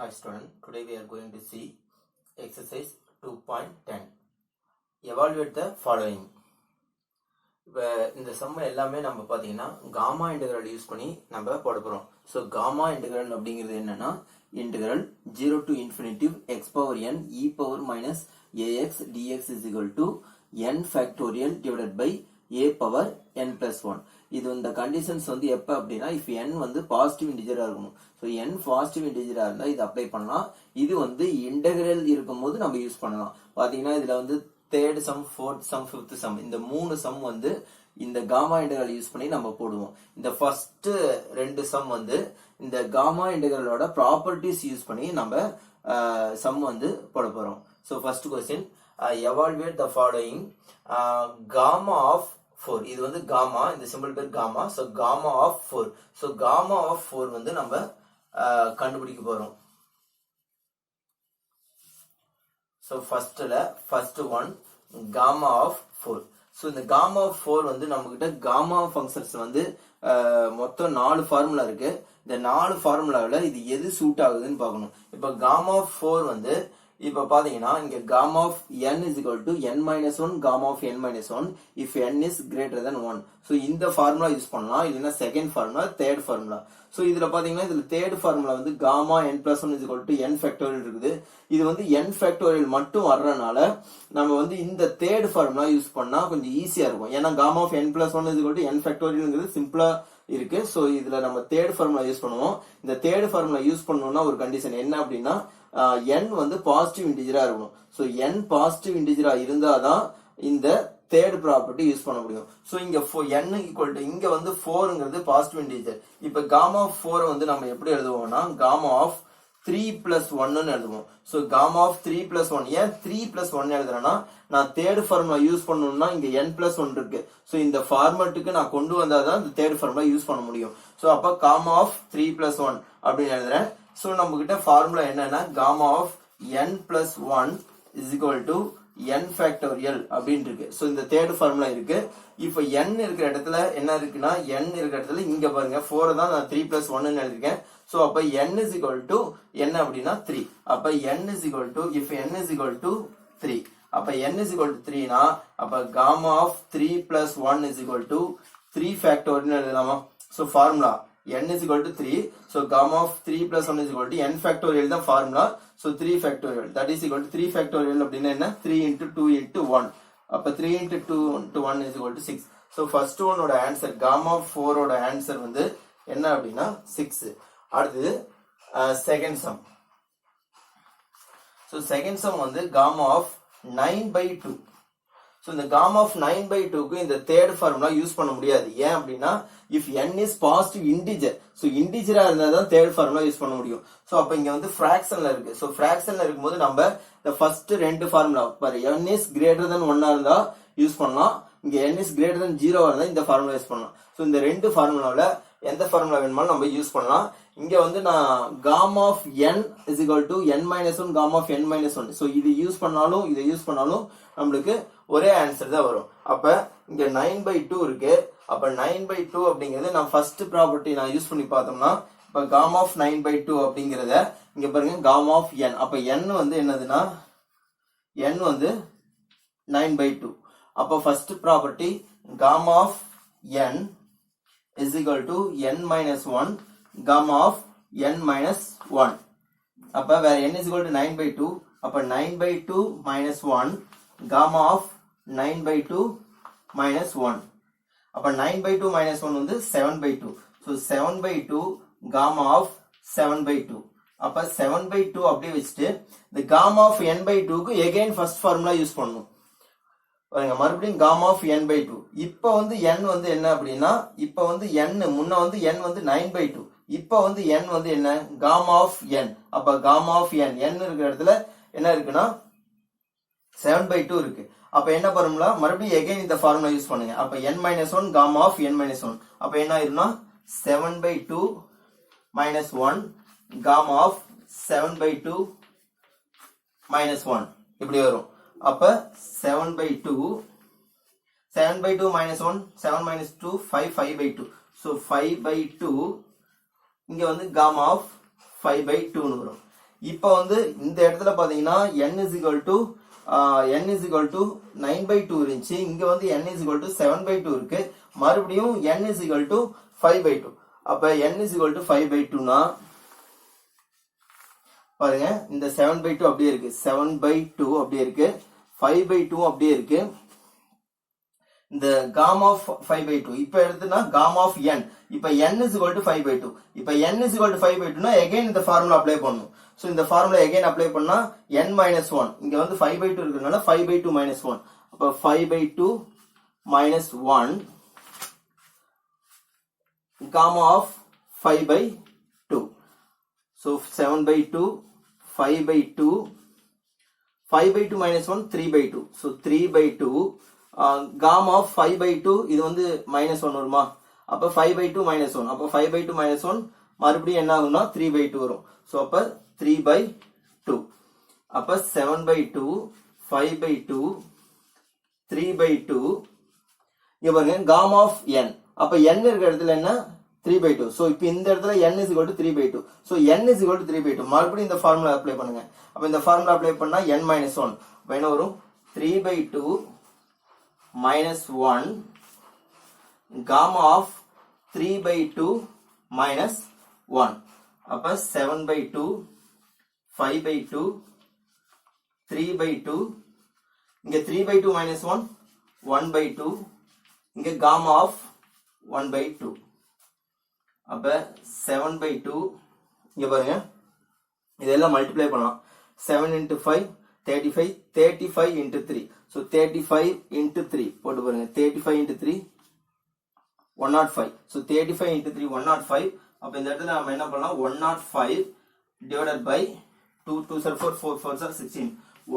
Hi student, today we are going to see exercise 2.10. Evaluate the following. இப்போ இந்த சம்ம எல்லாமே நம்ம பார்த்தீங்கன்னா காமா இன்டெகிரல் யூஸ் பண்ணி நம்ம போட போகிறோம். ஸோ காமா இன்டெகிரல் அப்படிங்கிறது என்னன்னா integral 0 to infinitive x power n e power minus ax dx is equal to n factorial divided by a power n plus 1. இது இந்த கண்டிஷன்ஸ் வந்து எப்போ அப்படின்னா இஃப் n வந்து பாசிட்டிவ் இன்டிஜரா இருக்கணும். ஸோ n பாசிட்டிவ் இன்டிஜரா இருந்தால் இது அப்ளை பண்ணலாம். இது வந்து இன்டெகிரல் இருக்கும்போது நம்ம யூஸ் பண்ணலாம். பார்த்தீங்கன்னா இதில் வந்து third sum, fourth some, fifth some, இந்த 3 சம் வந்து இந்த காமா இன்டெகிரல் யூஸ் பண்ணி நம்ம போடுவோம். இந்த ஃபர்ஸ்ட் 2 சம் வந்து இந்த காமா இன்டெகிரலோட ப்ராப்பர்ட்டிஸ் யூஸ் பண்ணி நம்ம சம் வந்து போட போறோம். So first question, evaluate the following gamma of 4. இது வந்து காமா, இந்த சிம்பிள் பேர் காமா. So gamma of 4. So gamma of 4 வந்து நம்ம கண்டுபிடிக்க போறோம். So first one gamma of 4. So இந்த காமா ஆஃப் 4 வந்து நம்ம கிட்ட காமா ஃபங்க்ஷன்ஸ் வந்து மொத்தம் 4 ஃபார்முலா இருக்கு. இந்த 4 ஃபார்முலாவில் இது எது சூட் ஆகுதுன்னு பார்க்கணும். இப்போ காமா ஆஃப் 4 வந்து இப்போ பாத்தீங்கன்னா இங்க gamma of n is equal to n minus 1 gamma of n minus 1 if n is greater than 1. So இந்த ஃபார்முலா யூஸ் பண்ணலாம். இல்லைன்னா second formula, third formula. So இதுல பாத்தீங்கன்னா இதுல தேர்ட் ஃபார்முலா வந்து gamma n plus 1 is equal to n factorial இருக்குது. இது வந்து n ஃபேக்டோரியல் மட்டும் வர்றதுனால நம்ம வந்து இந்த தேர்ட் ஃபார்முலா யூஸ் பண்ணா கொஞ்சம் ஈஸியா இருக்கும். ஏன்னா gamma of n plus 1 is equal to n ஃபேக்டோரியல்ங்கிறது சிம்பிளா இருக்கு. ஸோ இதுல நம்ம தேர்ட் ஃபார்முலா யூஸ் பண்ணுவோம். இந்த தேர்ட் ஃபார்முலா யூஸ் பண்ணணும்னா ஒரு கண்டிஷன் என்ன அப்படின்னா n வந்து பாசிட்டிவ் இன்டிஜரா இருக்கணும். ஸோ n பாசிட்டிவ் இன்டிஜரா இருந்தாதான் இந்த தேர்ட் ப்ராப்பர்ட்டி யூஸ் பண்ண முடியும். ஸோ இங்க n ஈக்குவல் டு இங்க வந்து 4ங்கிறது பாசிட்டிவ் இன்டிஜர். இப்ப காமா ஆஃப் 4 வந்து நம்ம எப்படி எழுதுவோம்னா காமா ஆஃப் 3 பிளஸ் 1 எழுதுவோம். So gamma of 3 plus 1. ஏன் 3 பிளஸ் 1 எழுதுறேன்னா நான் தேர்ட் ஃபார்முலா யூஸ் பண்ணணும்னா இங்க n பிளஸ் 1 இருக்கு. ஸோ இந்த ஃபார்மேட்டுக்கு நான் கொண்டு வந்தாதான் இந்த தேர்ட் ஃபார்முலா யூஸ் பண்ண முடியும். ஸோ அப்ப காமா ஆஃப் 3 பிளஸ் 1 அப்படின்னு எழுதுறேன். ஸோ நம்ம கிட்ட ஃபார்முலா என்னன்னா gamma of n plus 1 is equal to n factorial அப்படின்னு இருக்கு. ஸோ இந்த தேர்ட் ஃபார்முலா இருக்கு. இப்போ n இருக்கிற இடத்துல என்ன இருக்குன்னா n இருக்கிற இடத்துல இங்க பாருங்க 4 தான் நான் 3 பிளஸ் 1 எழுதிருக்கேன். ஸோ அப்ப n இஸ் ஈக்குவல் டு என்ன அப்படின்னா 3. அப்ப n இஸ் ஈக்குவல் டு if n is equal to 3. அப்ப n இஸ் ஈக்குவல் டு 3னா அப்ப gamma of 3 plus 1 is equal to 3 factorial எழுதலாமா? So formula n is equal to 3. So gamma of 3 plus 1 is equal to n factorial தான் formula. So 3 factorial that is equal to 3 factorial அப்படின்னா என்ன 3 into 2 into 1. அப்ப 3 into 2 into 1 is equal to 6. So first one ஓட answer gamma of 4 ஓட answer வந்து என்ன அப்படின்னா 6. அடுத்து second sum. So second sum வந்து gamma of 9/2. ஸோ இந்த காமா ஆஃப் 9/2க்கு இந்த தேர்ட் ஃபார்முலா யூஸ் பண்ண முடியாது. ஏன் அப்படின்னா if n is positive integer. So இன்டிஜரா இருந்தா தான் தேர்ட் ஃபார்முலா யூஸ் பண்ண முடியும். ஸோ அப்ப இங்க வந்து ஃபிராக்ஷன்ல இருக்கு. ஸோ ஃபிராக்ஷன்ல இருக்கும்போது நம்ம இந்த ஃபர்ஸ்ட் 2 ஃபார்முலா பாரு n இஸ் கிரேட்டர் தென் 1 இருந்தா யூஸ் பண்ணலாம். இங்க n இஸ் கிரேட்டர் தென் 0 இருந்தா இந்த ஃபார்முலா யூஸ் பண்ணலாம். ஸோ இந்த 2 ஃபார்முலாவில் எந்த ஃபார்முலா வேணுமாலும் நம்ம யூஸ் பண்ணலாம். இங்க வந்து நான் gamma of n is equal to n minus 1 gamma of n minus 1. So இது யூஸ் பண்ணாலும் இதை யூஸ் பண்ணாலும் நம்மளுக்கு ஒரே ஆன்சர் தான் வரும். அப்ப இங்க 9/2 இருக்கு. அப்ப 9/2 அப்படிங்கறது நான் ஃபர்ஸ்ட் ப்ராப்பர்ட்டி நான் யூஸ் பண்ணி பார்த்தோம்னா இப்ப காமா ஆஃப் 9/2 அப்படிங்கறத இங்க பாருங்க காமா ஆஃப் n. அப்ப n வந்து என்னதுன்னா n வந்து 9/2. அப்ப first property gamma of n is equal to n minus 1 gamma of n minus 1. அப்ப வேற n is equal to 9/2. அப்ப 9/2 minus 1 gamma of 9/2 minus 1. அப்ப 9/2 minus 1 வந்து 7/2. So 7/2 gamma of 7/2. அப்ப 7/2 அப்படியே வச்சுட்டு இந்த gamma of n/2 க்கு again first formula யூஸ் பண்ணணும். பாருங்க மறுபடியும் gamma of n/2. இப்ப வந்து n வந்து என்ன அப்படின்னா இப்ப வந்து n முன்ன வந்து n வந்து 9/2. இப்ப வந்து n வந்து என்ன gamma of n. அப்ப gamma of n இருக்கிற இடத்துல என்ன இருக்குன்னா 7/2 இருக்கு. அப்ப என்ன ஃபார்முலா மறுபடியும் again இந்த ஃபார்முலா யூஸ் பண்ணுங்க. அப்ப n minus 1 gamma of n minus 1. அப்ப என்ன ஆயிரும்னா 7/2 minus 1 gamma of 7/2 minus 1 இப்படி வரும். அப்ப 7/2 minus 1 7 minus 2 5/2. So 5/2 இங்க வந்து gamma of 5/2 வரும். இப்போ வந்து இந்த இடத்துல பாத்தீங்கன்னா n is equal to 9/2 இருந்துச்சு. இங்க வந்து n is equal to 7/2 இருக்கு. மறுபடியும் n is equal to 5/2. அப்ப n is equal to 5/2னா பாருங்க இந்த 7/2 அப்படியே இருக்கு, 7/2 அப்படியே இருக்கு, 5/2 அப்படியே இருக்கு. இந்த gamma of 5/2 இப்ப எடுத்துனா gamma of n. இப்ப n is equal to 5/2. இப்ப n is equal to 5/2 னா again இந்த ஃபார்முலா அப்ளை பண்ணனும். சோ இந்த ஃபார்முலா again அப்ளை பண்ணா n - 1. இங்க வந்து 5/2 இருக்குறனால 5/2 - 1. அப்ப 5/2 - 1 gamma of 5/2. So 7/2 5/2 5/2 - 1 3/2. So 3/2 gamma of 5/2 இது வந்து -1 வருமா? அப்ப 5/2 - 1. அப்ப 5/2 - 1 மறுபடியும் என்ன ஆகும்னா 3/2 வரும். சோ அப்ப 3/2. அப்ப 7/2 5/2 3/2. இங்க பாருங்க gamma of n. அப்ப n இருக்கிற இடத்துல என்ன 3/2. சோ இப்போ இந்த இடத்துல n is equal to 3/2. So n is equal to 3/2. மறுபடியும் இந்த ஃபார்முலா அப்ளை பண்ணுங்க. அப்ப இந்த ஃபார்முலா அப்ளை பண்ணா n - 1. அப்ப என்ன வரும் 3/2 - 1 gamma of 3/2 - 1. அப்ப 7/2 5/2 3/2. இங்க 3/2 - 1 1/2. இங்க gamma of 1/2. அப்ப 7/2 இங்க பாருங்க இதெல்லாம் மல்டிப்ளை பண்ணலாம். 7 into 5 35 35 into 3. So 35 into 3 போட்டு பாருங்க. 35 into 3 105. So 35 into 3 105. அப்ப இந்த இடத்துல நாம என்ன பண்ணலாம் 105 divided by 2 2 4 4 4 16.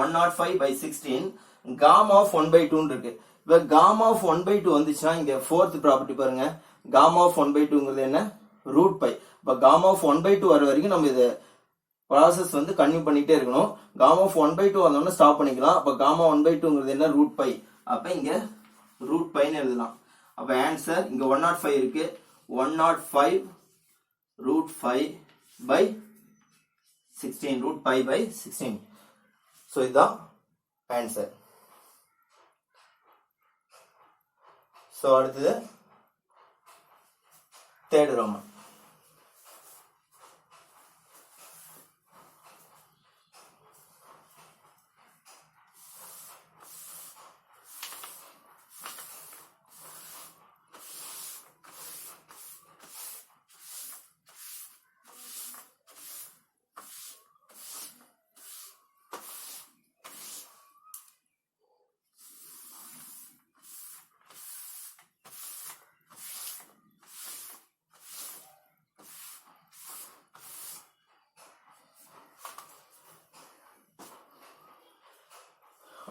105 by 16 gamma of 1/2 இருக்கு. இப்ப gamma of 1/2 வந்துச்சுனா இங்க fourth ப்ராப்பர்ட்டி பாருங்க. gamma of 1/2ங்கிறது என்ன √π. இப்ப gamma of 1/2 வர வரைக்கும் நம்ம இத ப்ராசஸ் வந்து கன்டினியூ பண்ணிட்டே இருக்கணும். gamma of 1/2 வந்தோம்னா ஸ்டாப் பண்ணிக்கலாம். அப்ப gamma 1/2ங்கிறது என்ன √π. அப்ப இங்க √π ன்னு எழுதலாம். அப்ப ஆன்சர் இங்க 105 இருக்கு. 105 √5 by 16 √π by 16. சோ இதுதான் ஆன்சர். சோ அடுத்தது தேர்ட் ரோமன்.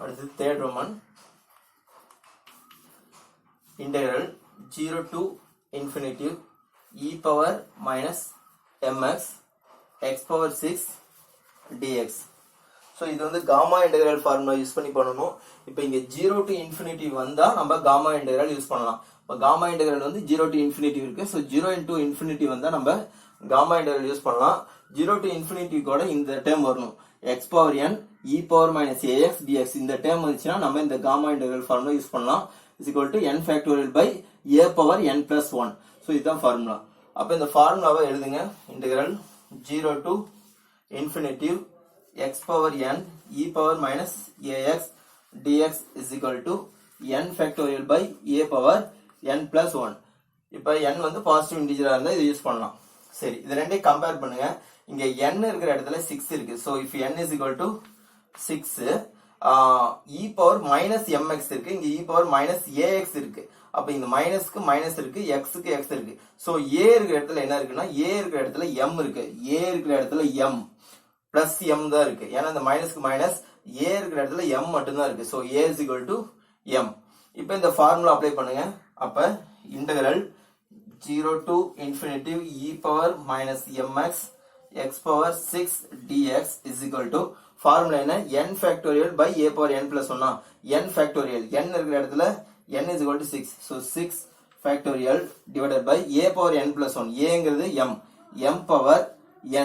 அடுத்து third Roman. integral 0 to infinity e power minus mx x power 6 dx. So இது வந்து காமா இன்டெகிரல் ஃபார்முலா யூஸ் பண்ணி பண்ணணும். இப்போ இங்க 0 to infinity வந்தா நம்ம காமா இன்டெகிரல் யூஸ் பண்ணலாம். இப்போ காமா இன்டெகிரல் வந்து 0 to infinity இருக்கு. ஸோ 0 into infinity வந்தா நம்ம காமா இன்டெகிரல் யூஸ் பண்ணலாம். 0 to infinity கூட இந்த டேர்ம் வரணும். x power n e power minus ax dx இந்த டேர்ம் வந்துச்சுன்னா நம்ம இந்த காமா இன்டெகிரல் ஃபார்முலா யூஸ் பண்ணலாம். is equal to n factorial by a power n plus 1. So இதுதான் ஃபார்முலா. அப்ப இந்த ஃபார்முலாவை எழுதுங்க. integral 0 to infinity x power n e power minus ax dx is equal to n factorial by a power n plus 1. இப்ப n வந்து positive இன்டிஜரா இருந்தா இதை use பண்ணலாம். சரி, இது ரெண்டையும் கம்பேர் பண்ணுங்க. இங்க n இருக்கிற இடத்துல 6 இருக்கு. so if n is equal to 6 e power minus mx இருக்கு. இங்க e power minus ax இருக்கு. அப்ப இந்த மைனஸ்க்கு மைனஸ் இருக்கு, xக்கு x இருக்கு. so a இருக்கிற இடத்துல என்ன இருக்குன்னா a இருக்கிற இடத்துல m இருக்கு. a இருக்கிற இடத்துல m பிளஸ் m தான் இருக்கு. ஏன்னா இந்த மைனஸ்க்கு மைனஸ் a இருக்கிற இடத்துல m மட்டும் தான் இருக்கு. so a is equal to m. இப்போ இந்த ஃபார்முலா அப்ளை பண்ணுங்க. அப்ப integral 0 to infinity e power minus mx x power 6 dx is equal to formula என்ன n factorial by a power n plus 1. n factorial n இருக்கிற இடத்துல n is equal to 6. so 6 factorial divided by a power n plus 1. a ங்கிறது m, m power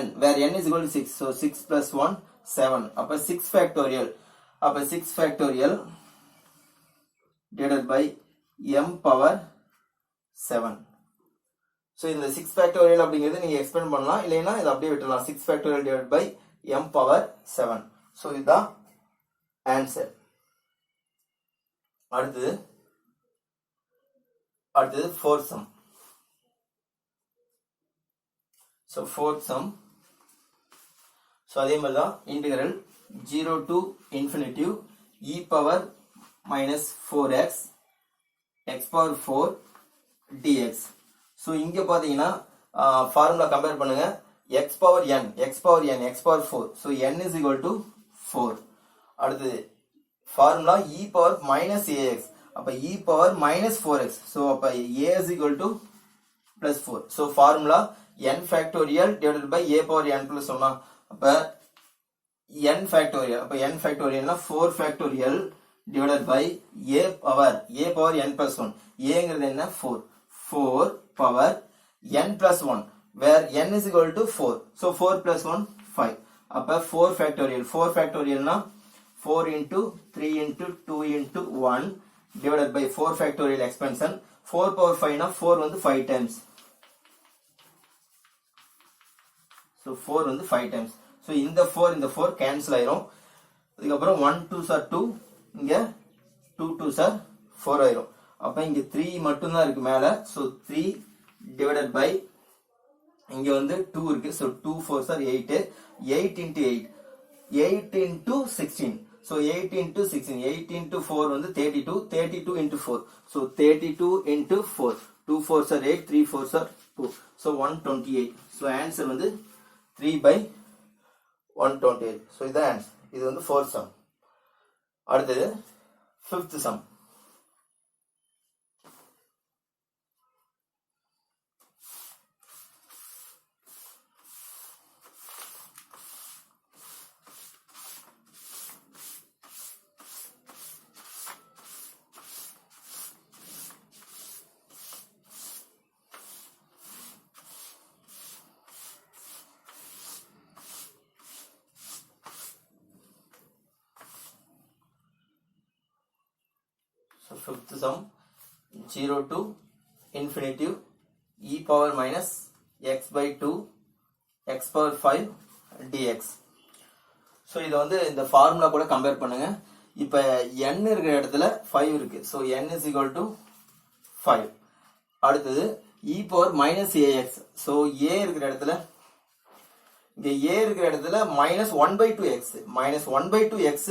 n, where n is equal to 6. So 6 plus 1, 7. அப்ப 6 factorial. அப்ப 6 factorial divided by m power 7. So இந்த 6 factorial அப்படிங்கிறது நீங்க expand பண்ணலாம், இல்லைன்னா இதை அப்படியே விட்டுறலாம். 6 factorial divided by m power 7. So இதுதான் ஆன்சர். அடுத்தது fourth sum. So fourth sum. So அதே மாதிரி தான் integral 0 to infinity e power minus 4x x power 4 dx. So இங்க பாத்தீங்கன்னா ஃபார்முலா கம்பேர் பண்ணுங்க. x power n, x power n, x power 4. So n is equal to 4. அடுத்தது formula e power minus ax. அப்ப e power minus 4x. So அப்ப a is equal to plus 4. So formula n factorial divided by a power n plus 1. அப்ப n factorial. அப்ப n factorial னா 4 factorial divided by a power n plus 1. a ங்கிறது என்ன 4. 4 power n plus 1, where n is equal to 4. So 4 plus 1, 5. அப்ப 4 factorial. 4 factorial னா 4 into 3 into 2 into 1 divided by 4 factorial expansion. 4 power 5 னா 4 வந்து 5 times. So 4 வந்து 5 times. So இந்த 4 cancel ஆயிரும். அதுக்கப்புறம் 1 2s are 2, இங்க 2 2s are 4 ஆயிரும். அப்ப இங்க 3 மட்டும் தான் இருக்கு மேல. So 3 divided by இங்க வந்து 2 இருக்கு. So 2 4s are 8. 8 into 8. 8 into 16. So 8 into 16. 8 into 4 வந்து 32. 32 into 4. So 32 into 4. 2 4s are 8. 3 4s are 2. So 128. So answer வந்து 3 by 128. So இதான் answer. இது வந்து 4th sum. அடுத்தது 5th sum. So 5th sum, 0 to infinity e power minus x by 2 x power 5 dx. So இது வந்து இந்த formula கூட compare பண்ணுங்க. இப்ப n இருக்கிற இடத்துல 5 இருக்கு. So n is equal to 5. அடுத்தது e power minus ax. So a இருக்கிற இடத்துல இங்க a இருக்கிற இடத்துல minus 1 by 2x. minus 1 by 2x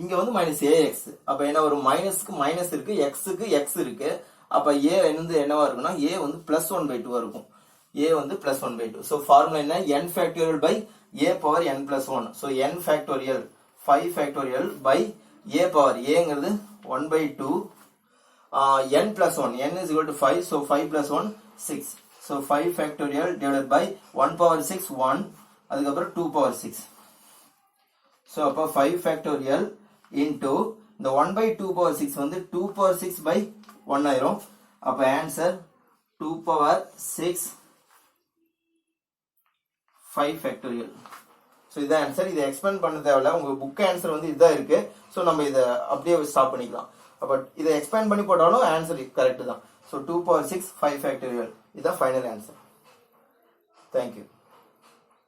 இங்க வந்து minus ax. அப்ப என்ன ஒரு மைனஸ்க்கு மைனஸ் இருக்கு, xக்கு x இருக்கு. அப்ப a வந்து என்னவா இருக்கும்னா a வந்து plus 1 by 2 இருக்கும். a வந்து plus 1 by 2. So ஃபார்முலா என்ன? n factorial by a power n plus 1. So n factorial 5 factorial by a power aங்கிறது 1 by 2 n plus 1. n is equal to 5. So 5 plus 1 6. So 5 factorial divided by 1 power 6 1. அதுக்கப்புறம் 2 power 6. So அப்ப 5 factorial into the 1 by 2 power 6 வந்து 2 power 6 by 1 ஆயிரும். அப்ப answer 2 power 6 5 factorial. So இதான் answer. இதை expand பண்ண தேவையில்ல, உங்க புக் ஆன்சர் வந்து இதான் இருக்கு. ஸோ நம்ம இதை அப்படியே ஸ்டாப் பண்ணிக்கலாம். பட் இதை எக்ஸ்பேண்ட் பண்ணி போட்டாலும் ஆன்சர் கரெக்ட் தான். ஸோ 2 power 6 5 factorial இதான் ஃபைனல் ஆன்சர். தேங்க்யூ.